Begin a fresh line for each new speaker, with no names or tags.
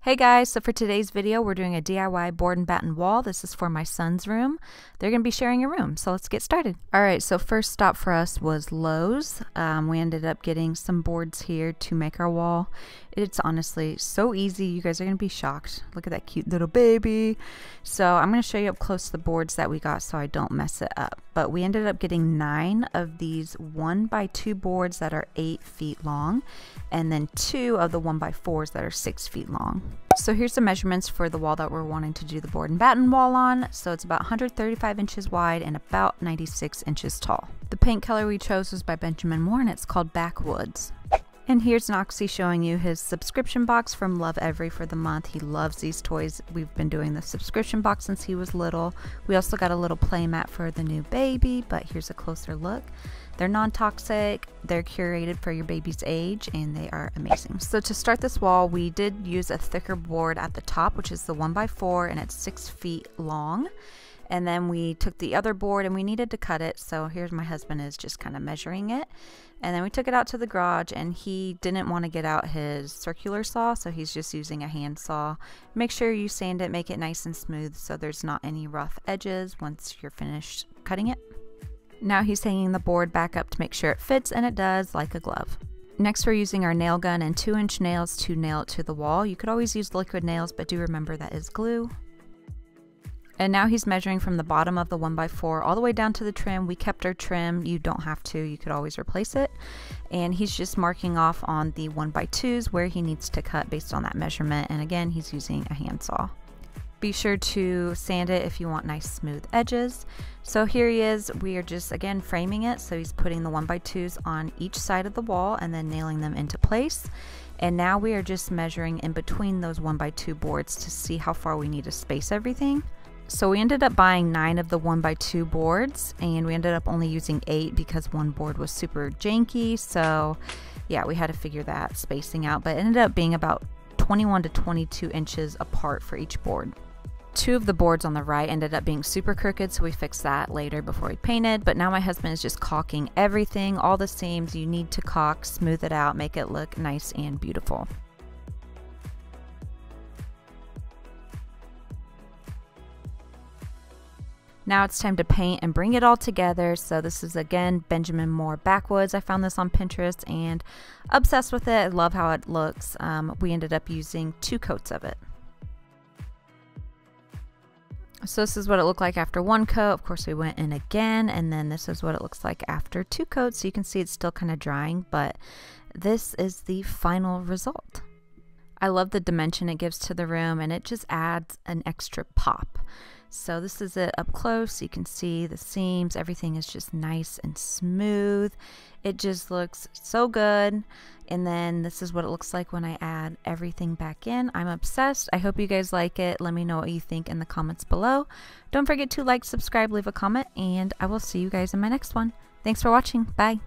Hey guys, so for today's video we're doing a DIY board and batten wall. This is for my son's room. They're going to be sharing a room, so let's get started. Alright, so first stop for us was Lowe's. We ended up getting some boards here to make our wall. It's honestly so easy. You guys are going to be shocked. Look at that cute little baby. So I'm going to show you up close the boards that we got so I don't mess it up. But we ended up getting 9 of these 1x2 boards that are 8 feet long, and then 2 of the 1x4s that are 6 feet long. So here's the measurements for the wall that we're wanting to do the board and batten wall on. So it's about 135 inches wide and about 96 inches tall. The paint color we chose was by Benjamin Moore and it's called Backwoods. And here's Noxie showing you his subscription box from Love Every for the month. He loves these toys. We've been doing the subscription box since he was little. We also got a little play mat for the new baby, but here's a closer look. They're non-toxic, they're curated for your baby's age, and they are amazing. So to start this wall, we did use a thicker board at the top, which is the 1x4, and it's 6 feet long. And then we took the other board and we needed to cut it. So here's my husband is just kind of measuring it. And then we took it out to the garage and he didn't want to get out his circular saw. So he's just using a hand saw. Make sure you sand it, make it nice and smooth so there's not any rough edges once you're finished cutting it. Now he's hanging the board back up to make sure it fits, and it does, like a glove. Next we're using our nail gun and 2-inch nails to nail it to the wall. You could always use liquid nails, but do remember that is glue. And now he's measuring from the bottom of the 1x4 all the way down to the trim. We kept our trim. You don't have to. You could always replace it. And he's just marking off on the 1x2s where he needs to cut based on that measurement. And again, he's using a handsaw. Be sure to sand it if you want nice smooth edges. So here he is. We are just, again, framing it. So he's putting the 1x2s on each side of the wall and then nailing them into place. And now we are just measuring in between those 1x2 boards to see how far we need to space everything. So we ended up buying 9 of the 1x2 boards, and we ended up only using 8 because one board was super janky. So yeah, we had to figure that spacing out, but it ended up being about 21 to 22 inches apart for each board. 2 of the boards on the right ended up being super crooked, so we fixed that later before we painted. But now my husband is just caulking everything, all the seams. You need to caulk, smooth it out, make it look nice and beautiful. Now it's time to paint and bring it all together. So this is, again, Benjamin Moore Backwoods. I found this on Pinterest and obsessed with it. I love how it looks. We ended up using 2 coats of it. So this is what it looked like after 1 coat. Of course, we went in again, and then this is what it looks like after 2 coats. So you can see it's still kind of drying, but this is the final result. I love the dimension it gives to the room, and it just adds an extra pop. So this is it up close. You can see the seams. Everything is just nice and smooth. It just looks so good. And then this is what it looks like when I add everything back in. I'm obsessed. I hope you guys like it. Let me know what you think in the comments below. Don't forget to like, subscribe, leave a comment, and I will see you guys in my next one. Thanks for watching. Bye.